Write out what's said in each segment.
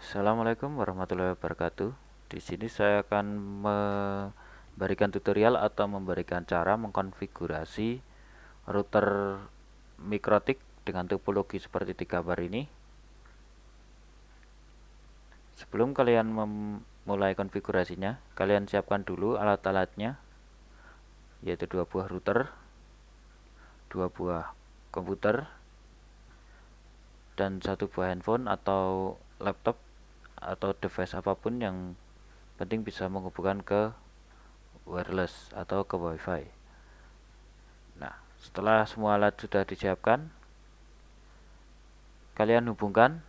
Assalamualaikum warahmatullahi wabarakatuh. Di sini saya akan memberikan tutorial atau memberikan cara mengkonfigurasi router mikrotik dengan topologi seperti di gambar ini. Sebelum kalian memulai konfigurasinya, kalian siapkan dulu alat-alatnya, yaitu dua buah router, dua buah komputer, dan satu buah handphone atau laptop atau device apapun yang penting bisa menghubungkan ke wireless atau ke wifi. Nah, setelah semua alat sudah disiapkan, kalian hubungkan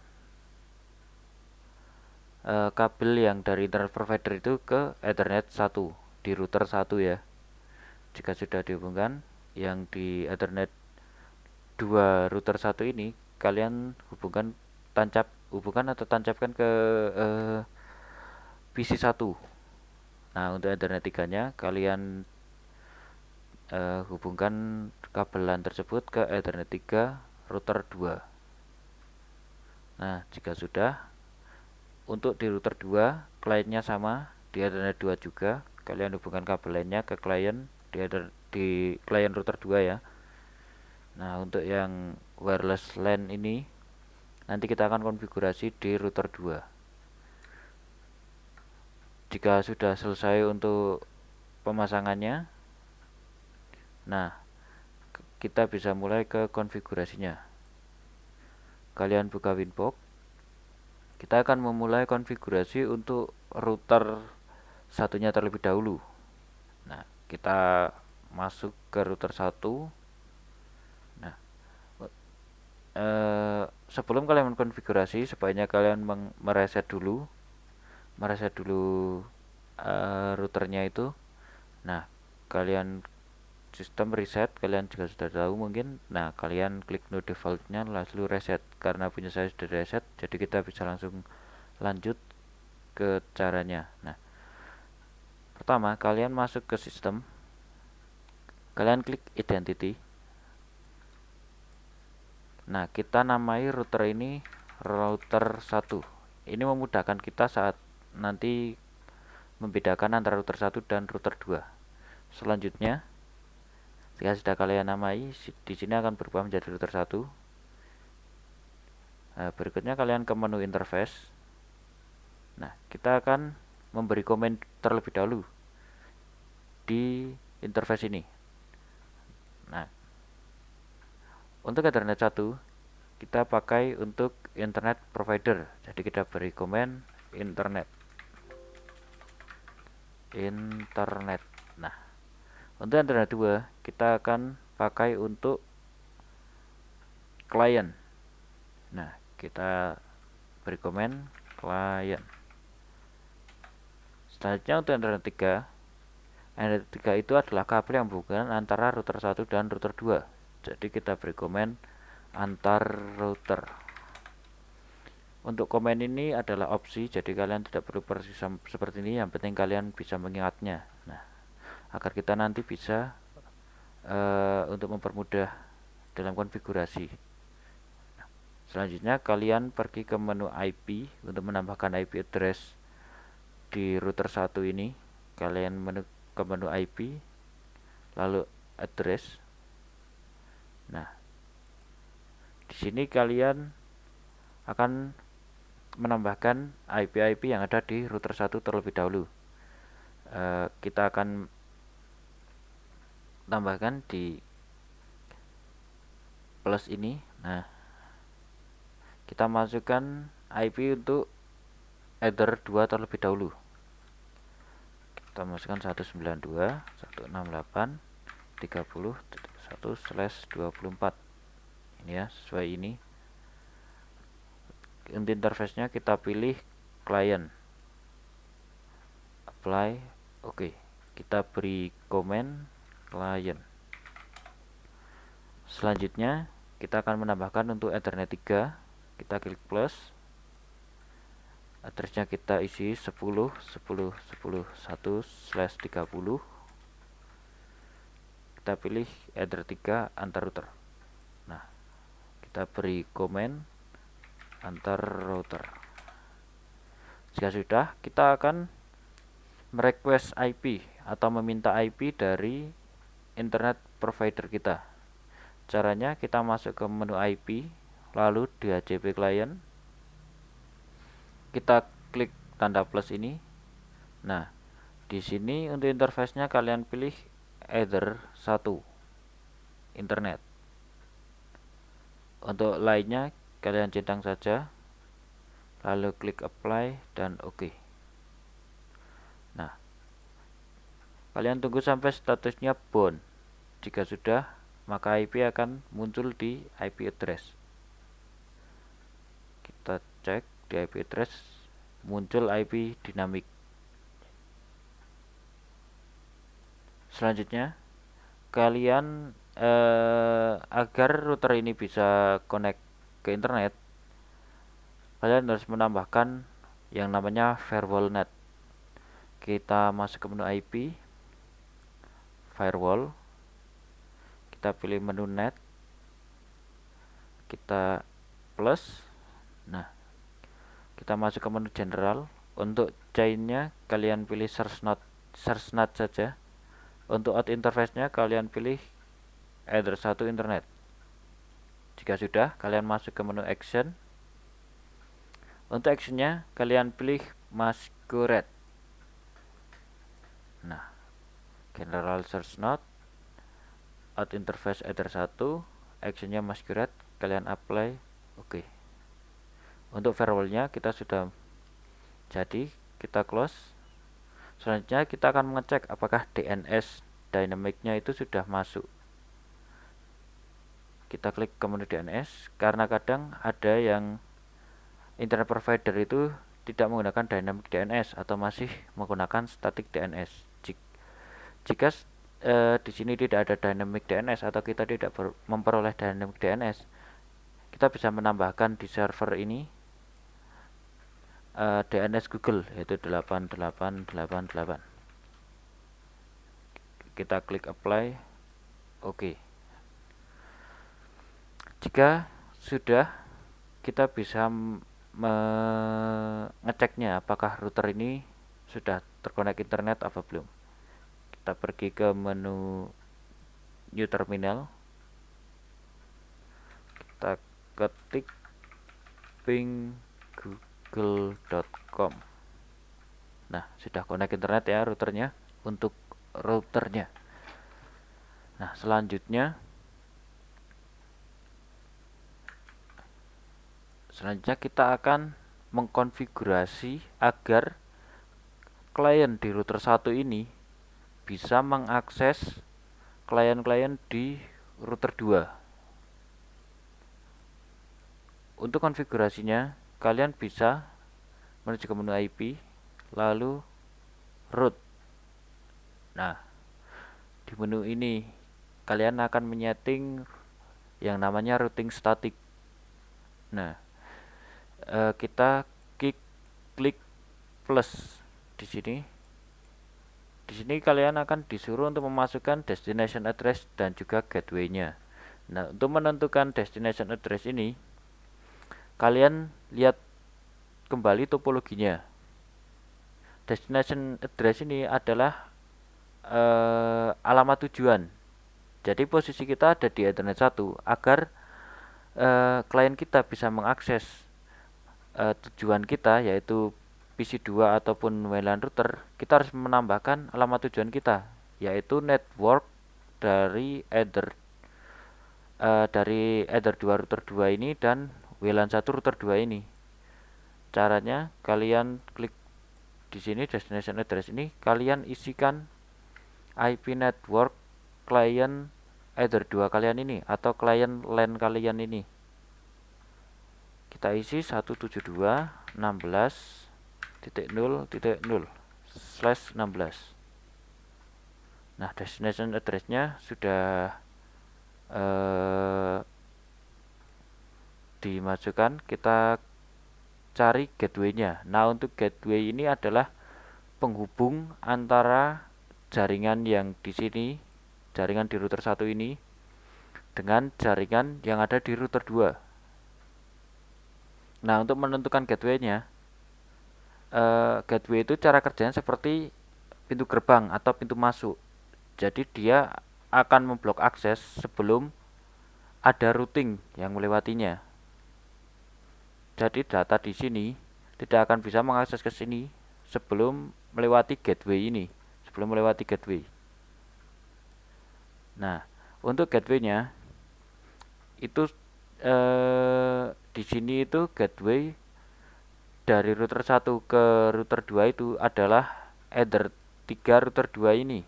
kabel yang dari internet provider itu ke Ethernet 1 di router 1 ya. Jika sudah dihubungkan, yang di Ethernet 2 router 1 ini kalian hubungkan atau tancapkan ke PC 1. Nah, untuk Ethernet 3-nya kalian hubungkan kabelan tersebut ke Ethernet 3 router 2. Nah, jika sudah, untuk di router 2 kliennya sama di Ethernet 2 juga, kalian hubungkan kabel lainnya ke klien di klien router 2 ya. Nah, untuk yang wireless LAN ini nanti kita akan konfigurasi di router 2. Jika sudah selesai untuk pemasangannya, nah kita bisa mulai ke konfigurasinya. Kalian buka Winbox. Kita akan memulai konfigurasi untuk router satunya terlebih dahulu. Nah, kita masuk ke router 1. Nah, sebelum kalian mengkonfigurasi, sebaiknya kalian mereset dulu routernya itu. Nah, kalian sistem reset, kalian juga sudah tahu mungkin. Nah, kalian klik no defaultnya lalu reset. Karena punya saya sudah reset, jadi kita bisa langsung lanjut ke caranya. Nah, pertama kalian masuk ke sistem, kalian klik identity. Nah, kita namai router ini router 1. Ini memudahkan kita saat nanti membedakan antara router 1 dan router 2. Selanjutnya, jika sudah kalian namai, di sini akan berubah menjadi router 1. Nah, berikutnya kalian ke menu interface. Nah, kita akan memberi komen terlebih dahulu di interface ini. Nah, untuk Ethernet 1 kita pakai untuk internet provider. Jadi kita beri komen internet. Nah, untuk Ethernet 2 kita akan pakai untuk klien. Nah, kita beri komen klien. Selanjutnya untuk Ethernet 3. Ethernet 3 itu adalah kabel yang menghubungkan antara router 1 dan router 2. Jadi kita beri komen antar router. Untuk komen ini adalah opsi, jadi kalian tidak perlu persis seperti ini, yang penting kalian bisa mengingatnya. Nah, agar kita nanti bisa untuk mempermudah dalam konfigurasi. Selanjutnya kalian pergi ke menu IP untuk menambahkan IP address di router 1 ini. Kalian ke menu IP, lalu address. Nah, di sini kalian akan menambahkan IP-IP yang ada di router 1 terlebih dahulu. Kita akan tambahkan di plus ini. Nah, kita masukkan IP untuk Ether 2 terlebih dahulu. Kita masukkan 192.168.30.1/24. Ini ya, sesuai ini. Untuk interface-nya kita pilih client. Apply. Oke. Kita beri komen client. Selanjutnya kita akan menambahkan untuk Ethernet 3. Kita klik plus. Addressnya kita isi 10.10.10.1/30. Kita pilih Ether 3 antar router. Nah, kita beri komen antar router. Jika sudah, kita akan merequest IP atau meminta IP dari internet provider kita. Caranya kita masuk ke menu IP, lalu di DHCP client, kita klik tanda plus ini. Nah, di sini untuk interface-nya kalian pilih either 1 internet. Untuk lainnya kalian centang saja, lalu klik apply dan oke. Nah, kalian tunggu sampai statusnya bound. Jika sudah, maka IP akan muncul di IP address. Kita cek di IP address, muncul IP dinamik. Selanjutnya, kalian agar router ini bisa connect ke internet, kalian harus menambahkan yang namanya firewall net. Kita masuk ke menu IP, firewall, kita pilih menu net, kita plus. Nah, kita masuk ke menu general. Untuk chainnya kalian pilih search NAT saja. Untuk out interface-nya kalian pilih either 1 internet. Jika sudah, kalian masuk ke menu action. Untuk actionnya kalian pilih masquerade. Nah, general search NAT, out interface either 1, actionnya masquerade, kalian apply, oke. Untuk firewallnya kita sudah jadi, kita close. Selanjutnya kita akan mengecek apakah DNS dynamicnya itu sudah masuk. Kita klik ke menu DNS, karena kadang ada yang internet provider itu tidak menggunakan dynamic DNS atau masih menggunakan static DNS. Jika di sini tidak ada dynamic DNS atau kita tidak memperoleh dynamic DNS, kita bisa menambahkan di server ini DNS Google, yaitu 8888. Kita klik apply, oke. Jika sudah, kita bisa mengeceknya apakah router ini sudah terkonek internet apa belum. Kita pergi ke menu new terminal, kita ketik ping google.com. Nah, sudah connect internet ya routernya, untuk routernya. Nah, selanjutnya kita akan mengkonfigurasi agar klien di router 1 ini bisa mengakses klien-klien di router 2. Untuk konfigurasinya, kalian bisa menuju ke menu IP, lalu root. Nah, di menu ini kalian akan menyeting yang namanya routing static. Nah, kita klik plus di sini. Di sini kalian akan disuruh untuk memasukkan destination address dan juga gateway-nya. Nah, untuk menentukan destination address ini, kalian lihat kembali topologinya. Destination address ini adalah alamat tujuan. Jadi posisi kita ada di Ethernet 1 agar klien kita bisa mengakses tujuan kita, yaitu PC2 ataupun WLAN router. Kita harus menambahkan alamat tujuan kita, yaitu network dari either 2 router 2 ini dan WLAN 1 router 2 ini. Caranya kalian klik di sini destination address ini, kalian isikan IP network klien either 2 kalian ini atau klien LAN kalian ini. Kita isi 172.16.0.0/16. Nah, destination address-nya sudah dimasukkan. Kita cari gateway-nya. Nah, untuk gateway ini adalah penghubung antara jaringan yang di sini, jaringan di router 1 ini, dengan jaringan yang ada di router 2. Nah, untuk menentukan gateway-nya, gateway itu cara kerjanya seperti pintu gerbang atau pintu masuk. Jadi dia akan memblok akses sebelum ada routing yang melewatinya. Jadi data di sini tidak akan bisa mengakses ke sini sebelum melewati gateway ini, sebelum melewati gateway. Nah, untuk gateway-nya itu di sini itu gateway dari router 1 ke router 2 itu adalah either 3 router 2 ini,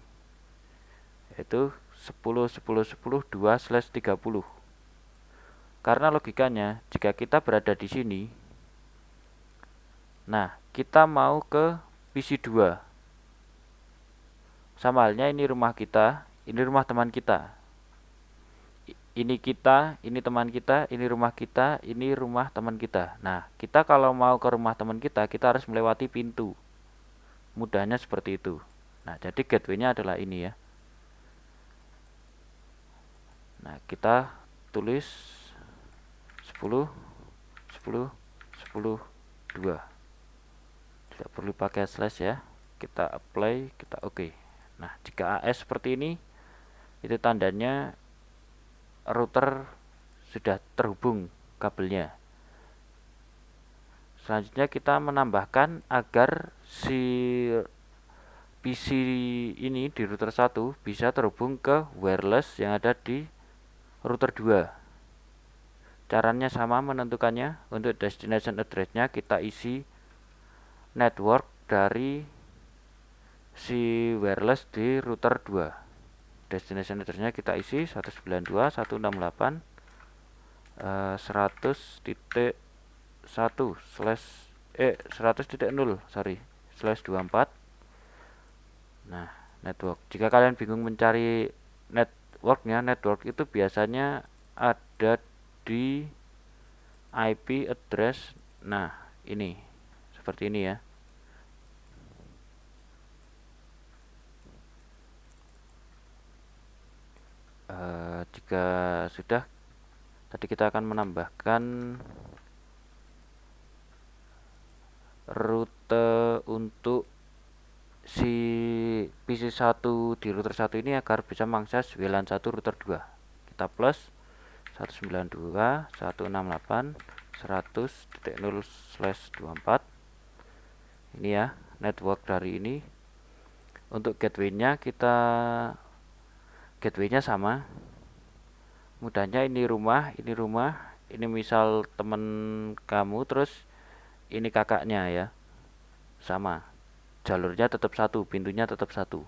yaitu 10.10.10.2/30. Karena logikanya jika kita berada di sini, nah kita mau ke PC 2. Sama halnya ini rumah kita, ini rumah teman kita. Ini kita, ini teman kita, ini rumah kita, ini rumah teman kita. Nah, kita kalau mau ke rumah teman kita harus melewati pintu. Mudahnya seperti itu. Nah, jadi gateway-nya adalah ini ya. Nah, kita tulis 10 10 10 2. Tidak perlu pakai slash ya. Kita apply, kita oke. Nah, jika AS seperti ini, itu tandanya router sudah terhubung kabelnya. Selanjutnya kita menambahkan agar si PC ini di router 1 bisa terhubung ke wireless yang ada di router 2. Caranya sama menentukannya. Untuk destination address-nya kita isi network dari si wireless di router 2. Destination address-nya kita isi 192.168.100.0/24. Nah, network. Jika kalian bingung mencari network itu biasanya ada di IP address. Nah, ini seperti ini ya. Jika sudah, tadi kita akan menambahkan rute untuk si PC1 di router 1 ini agar bisa mengakses WLAN 1 router 2. Kita plus 192.168.100.0/24. Ini ya network dari ini. Untuk gateway-nya gateway-nya sama. Mudahnya ini rumah, ini misal temen kamu, terus ini kakaknya ya. Sama. Jalurnya tetap satu, pintunya tetap satu.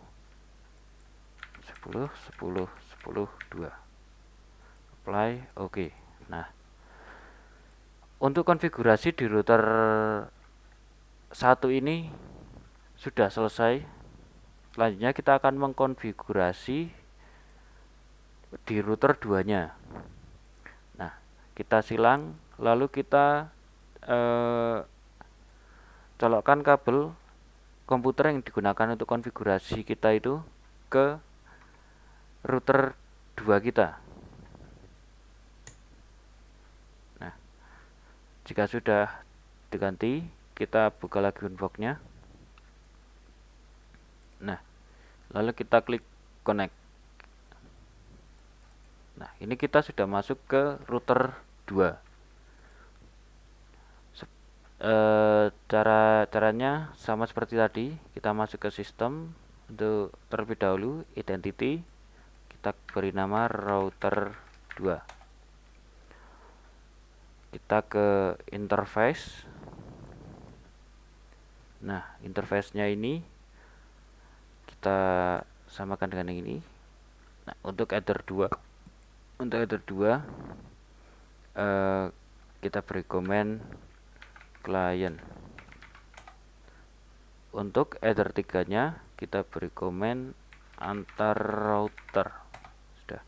10 10 10 2. Apply, oke. Nah, untuk konfigurasi di router 1 ini sudah selesai. Selanjutnya kita akan mengkonfigurasi di router 2-nya. Nah, kita silang, lalu kita colokkan kabel komputer yang digunakan untuk konfigurasi kita itu ke router 2 kita. Nah, jika sudah diganti, kita buka lagi unbox-nya. Nah, lalu kita klik connect. Nah, ini kita sudah masuk ke router 2. Caranya sama seperti tadi. Kita masuk ke sistem. Untuk terlebih dahulu identity kita beri nama router 2. Kita ke interface. Nah, interface-nya ini kita samakan dengan yang ini. Nah, untuk header 2 kita beri komen client. Untuk header 3-nya kita beri komen antar router. Sudah.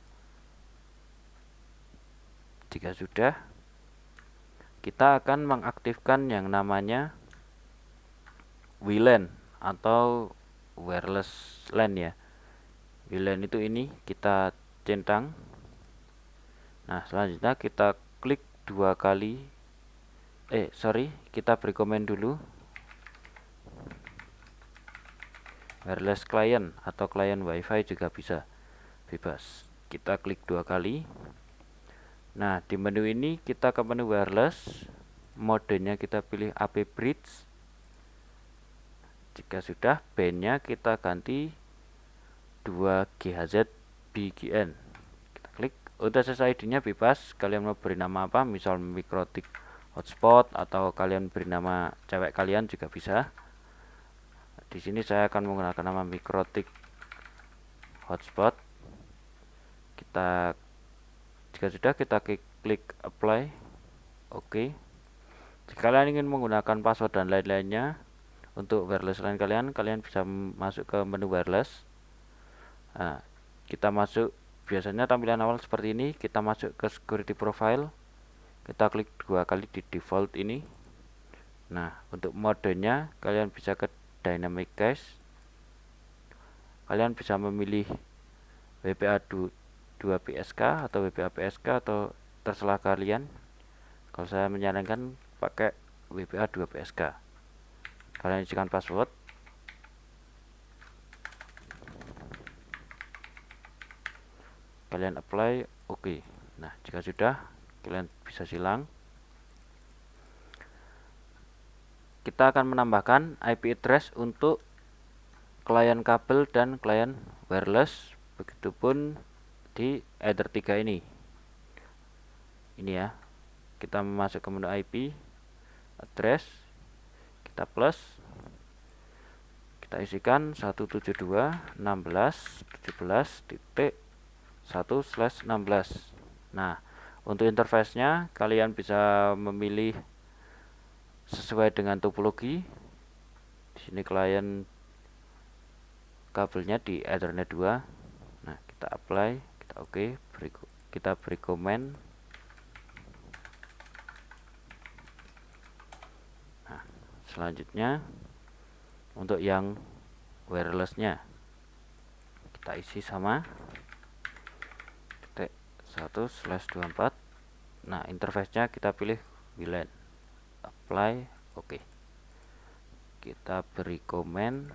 Jika sudah, kita akan mengaktifkan yang namanya WLAN atau wireless LAN ya. WLAN itu ini kita centang. Nah, selanjutnya kita klik 2 kali. Kita beri komen dulu. wireless client atau client wifi juga bisa, bebas. Kita klik 2 kali. Nah, di menu ini kita ke menu wireless, modenya kita pilih AP Bridge. Jika sudah, bandnya kita ganti 2 GHz BGN. Kita klik. Untuk SSID-nya bebas, kalian mau beri nama apa, misal Mikrotik hotspot atau kalian beri nama cewek kalian juga bisa. Di sini saya akan menggunakan nama Mikrotik hotspot. Jika sudah, kita klik apply. Oke. Jika kalian ingin menggunakan password dan lain-lainnya untuk wireless lain kalian bisa masuk ke menu wireless. Nah, kita masuk, biasanya tampilan awal seperti ini. Kita masuk ke security profile, kita klik 2 kali di default ini. Nah, untuk modenya kalian bisa ke dynamic cache. Kalian bisa memilih WPA 2 PSK atau WPA PSK atau terserah kalian. Kalau saya menyarankan pakai WPA 2 PSK. Kalian isikan password. Kalian apply, oke. Nah, jika sudah, kalian bisa silang. Kita akan menambahkan IP address untuk klien kabel dan klien wireless, begitupun di Ether 3 ini ya. Kita masuk ke menu IP address, kita plus, kita isikan 172.16.17.1/16. Nah, untuk interface-nya kalian bisa memilih sesuai dengan topologi. Di sini klien kabelnya di Ethernet 2. Nah, kita apply, kita oke, kita beri comment. Nah, selanjutnya untuk yang wirelessnya kita isi sama 1/24. Nah, interface-nya kita pilih WLAN, apply, oke. Kita beri comment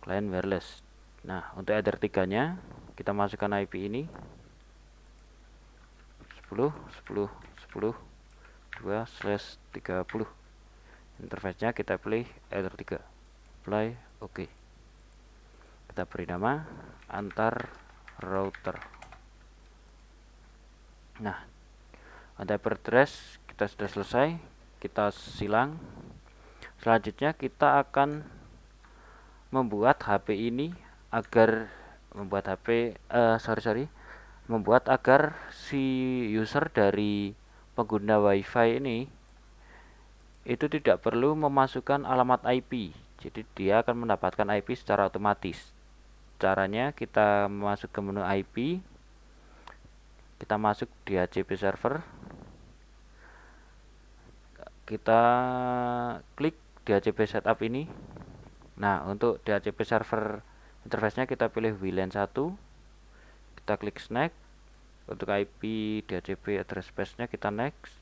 client wireless. Nah, untuk Ether 3 nya kita masukkan IP ini 10.10.10.2/30. Interface nya kita pilih Ether 3, apply, oke. Kita beri nama antar router. Nah, untuk IP address kita sudah selesai, kita silang. Selanjutnya kita akan membuat HP ini agar membuat agar si user dari pengguna WiFi ini itu tidak perlu memasukkan alamat IP. Jadi dia akan mendapatkan IP secara otomatis. Caranya kita masuk ke menu IP, kita masuk di DHCP server, kita klik DHCP setup ini. Nah, untuk DHCP server interface-nya kita pilih WLAN 1, kita klik next. Untuk IP DHCP address space-nya kita next,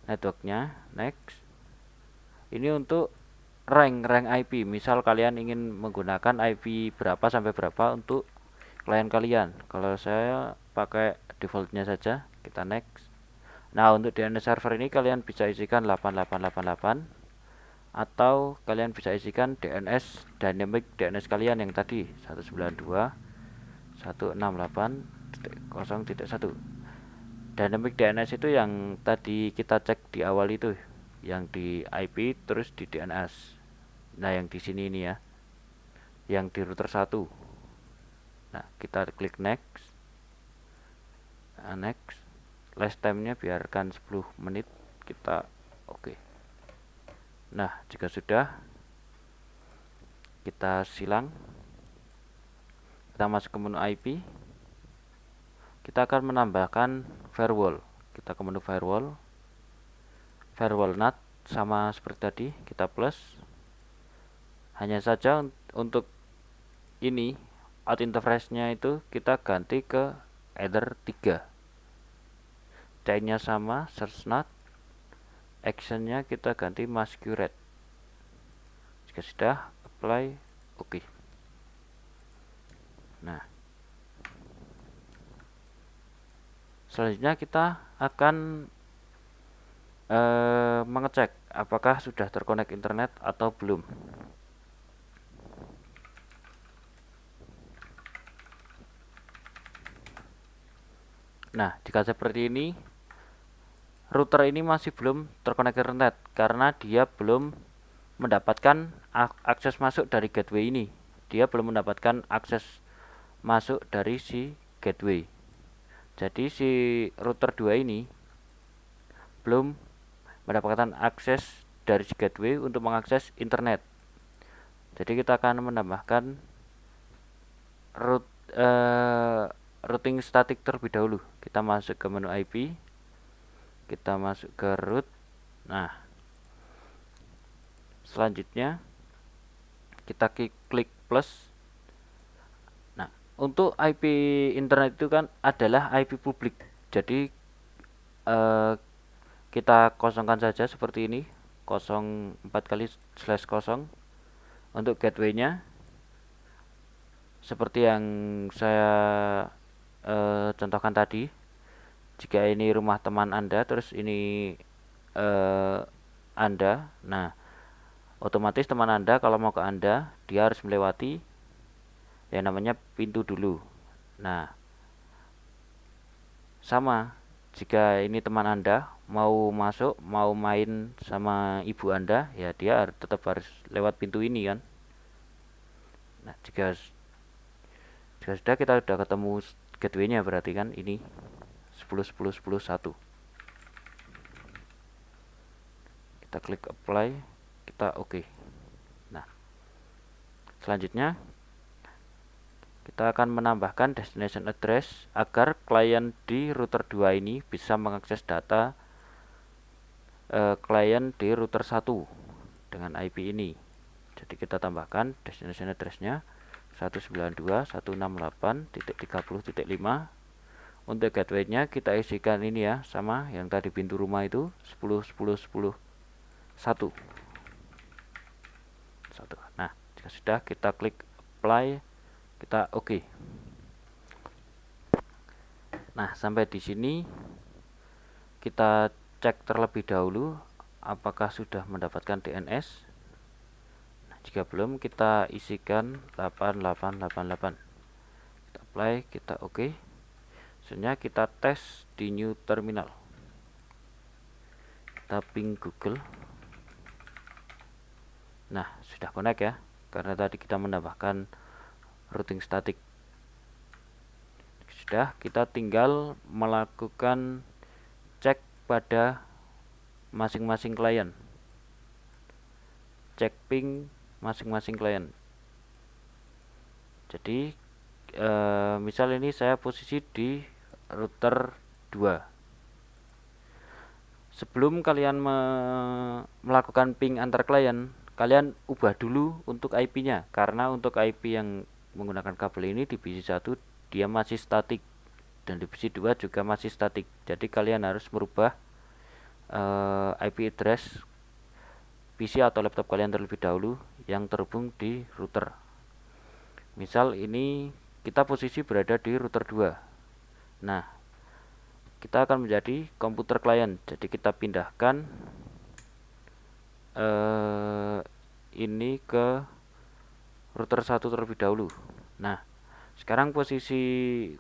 network-nya next. Ini untuk rank IP, misal kalian ingin menggunakan IP berapa sampai berapa untuk klien kalian. Kalau saya pakai defaultnya saja, kita next. Nah, untuk DNS server ini kalian bisa isikan 8888 atau kalian bisa isikan DNS dynamic DNS kalian yang tadi 192.168.0.1. Dynamic DNS itu yang tadi kita cek di awal itu, yang di IP terus di DNS. Nah, yang di sini ini ya, yang di router 1. Nah, kita klik next. Next. Last time-nya biarkan 10 menit, kita oke. Nah, jika sudah, kita silang. Kita masuk ke menu IP. Kita akan menambahkan firewall. Kita ke menu firewall. Firewall NAT sama seperti tadi, kita plus. Hanya saja untuk ini out interface-nya itu kita ganti ke Ether 3. Chain-nya sama, search NAT. Action-nya kita ganti masquerade. Jika sudah, apply, oke. Nah, selanjutnya kita akan mengecek apakah sudah terkonek internet atau belum. Nah, jika seperti ini, router ini masih belum terkonek internet karena dia belum mendapatkan akses masuk dari gateway ini. Dia belum mendapatkan akses masuk dari si gateway. Jadi si router 2 ini belum mendapatkan akses dari si gateway untuk mengakses internet. Jadi kita akan menambahkan routing static terlebih dahulu. Kita masuk ke menu IP, kita masuk ke root. Nah, selanjutnya kita klik plus. Nah, untuk IP internet itu kan adalah IP publik. Jadi kita kosongkan saja seperti ini, 04 kali /0 untuk gateway-nya. Seperti yang saya contohkan tadi, jika ini rumah teman Anda, terus ini Anda, nah otomatis teman Anda kalau mau ke Anda, dia harus melewati yang namanya pintu dulu. Nah, sama, jika ini teman Anda mau masuk, mau main sama ibu Anda, ya dia tetap harus lewat pintu ini kan. Nah, jika sudah, kita sudah ketemu gateway-nya, berarti kan ini 10 10 10 1. Kita klik apply, kita oke. Nah, selanjutnya kita akan menambahkan destination address agar klien di router 2 ini bisa mengakses data klien di router 1 dengan IP ini. Jadi kita tambahkan destination address-nya 192.168.30.5. Untuk gateway-nya kita isikan ini ya, sama yang tadi pintu rumah itu 10 10 10 1. Nah, jika sudah, kita klik apply, kita oke. Nah, sampai di sini kita cek terlebih dahulu apakah sudah mendapatkan DNS. Nah, jika belum, kita isikan 8888. Kita apply, kita oke. Selanjutnya kita tes di new terminal. Kita ping Google. Nah, sudah connect ya, karena tadi kita menambahkan routing static. Sudah, kita tinggal melakukan cek pada masing-masing klien. Cek ping masing-masing klien. Jadi misal ini saya posisi di router 2. Sebelum kalian melakukan ping antar klien, kalian ubah dulu untuk IP-nya, karena untuk IP yang menggunakan kabel ini di PC1 dia masih statik dan di PC2 juga masih statik. Jadi kalian harus merubah IP address PC atau laptop kalian terlebih dahulu yang terhubung di router. Misal ini kita posisi berada di router 2. Nah, kita akan menjadi komputer klien. Jadi kita pindahkan ini ke router 1 terlebih dahulu. Nah, sekarang posisi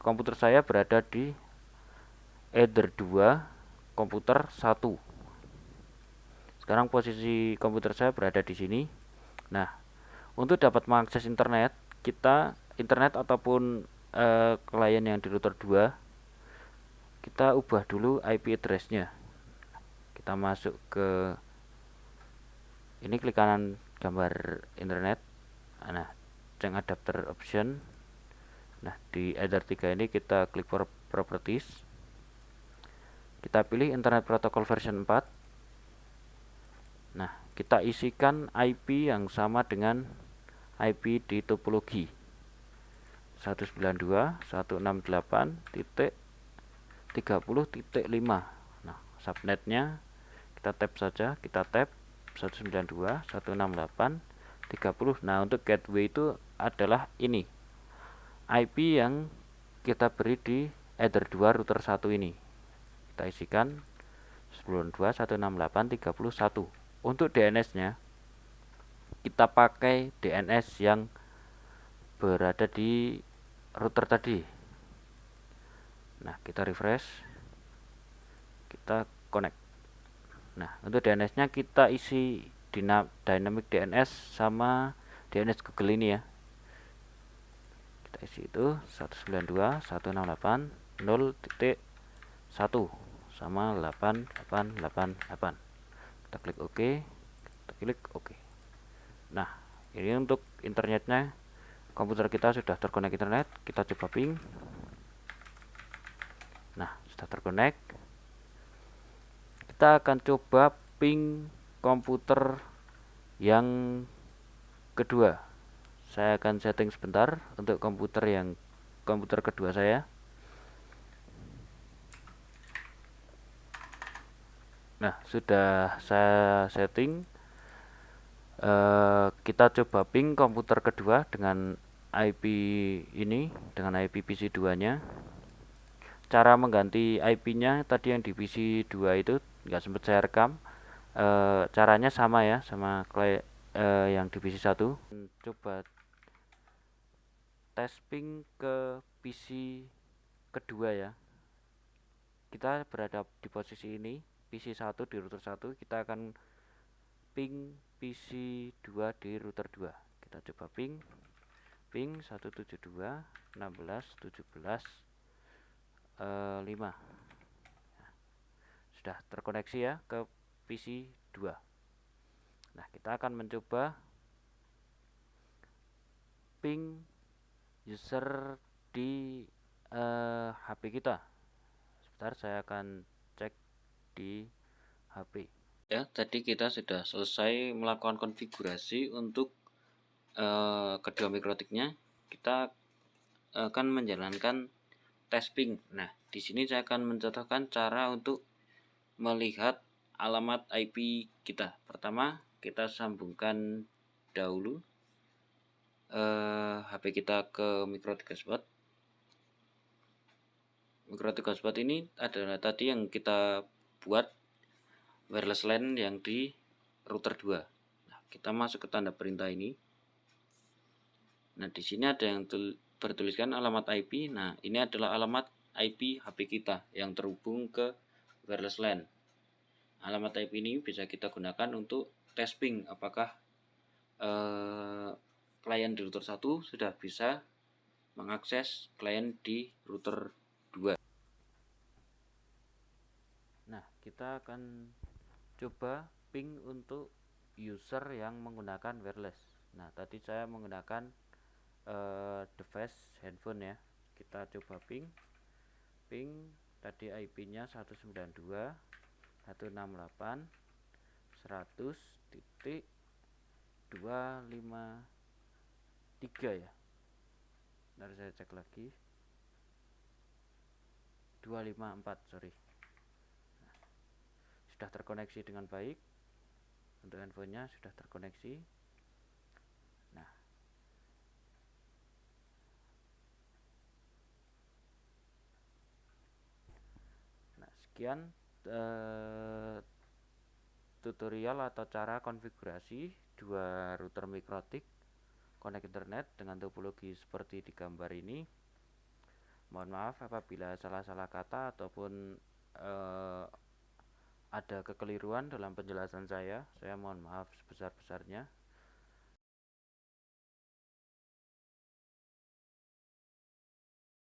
komputer saya berada di Ether 2 komputer 1. Sekarang posisi komputer saya berada di sini. Nah, untuk dapat mengakses internet, kita internet ataupun klien yang di router 2, kita ubah dulu IP address-nya. Kita masuk ke ini, klik kanan gambar internet. Nah, change adapter option. Nah, di Ether 3 ini kita klik properties. Kita pilih internet protocol version 4. Nah, kita isikan IP yang sama dengan IP di topologi 192.168.30.5. Nah, subnetnya kita tap saja, kita tap 192.168.30.5. 30. Nah, untuk gateway itu adalah ini IP yang kita beri di Ether 2 router 1 ini. Kita isikan 92.168.31. Untuk DNS-nya kita pakai DNS yang berada di router tadi. Nah, kita refresh, kita connect. Nah, untuk DNS-nya kita isi dynamic DNS sama DNS Google ini ya. Kita isi itu 192.168.0.1 sama 8888. Kita klik OK, kita klik OK. Nah, ini untuk internetnya. Komputer kita sudah terkonek internet. Kita coba ping. Nah, sudah terkonek. Kita akan coba ping komputer yang kedua. Saya akan setting sebentar untuk komputer kedua saya. Nah, sudah saya setting. Kita coba ping komputer kedua dengan IP ini, dengan IP PC 2 nya. Cara mengganti IP nya tadi yang di PC 2 itu nggak sempat saya rekam. Caranya sama ya, sama yang di PC 1. Coba tes ping ke PC kedua ya. Kita berada di posisi ini, PC 1 di router 1. Kita akan ping PC 2 di router 2. Kita coba ping 172.16.17.5. Sudah terkoneksi ya ke PC 2. Nah, kita akan mencoba ping user di HP kita. Sebentar, saya akan cek di HP. Ya, tadi kita sudah selesai melakukan konfigurasi untuk kedua mikrotiknya. Kita akan menjalankan tes ping. Nah, di sini saya akan mencontohkan cara untuk melihat alamat IP kita. Pertama, kita sambungkan dahulu HP kita ke mikrotik hotspot. Mikrotik hotspot ini adalah tadi yang kita buat wireless LAN yang di router 2. Nah, kita masuk ke tanda perintah ini. Nah, di sini ada yang bertuliskan alamat IP. Nah, ini adalah alamat IP HP kita yang terhubung ke wireless LAN. Alamat IP ini bisa kita gunakan untuk tes ping apakah klien di router 1 sudah bisa mengakses klien di router 2. Nah, kita akan coba ping untuk user yang menggunakan wireless. Nah, tadi saya menggunakan device handphone ya. Kita coba ping tadi IP-nya 192.168.100.253 ya. Nanti saya cek lagi. 254, sorry. Sudah terkoneksi dengan baik. Untuk handphonenya sudah terkoneksi. Nah, sekian tutorial atau cara konfigurasi dua router mikrotik connect internet dengan topologi seperti di gambar ini. Mohon maaf apabila salah-salah kata ataupun ada kekeliruan dalam penjelasan saya mohon maaf sebesar-besarnya.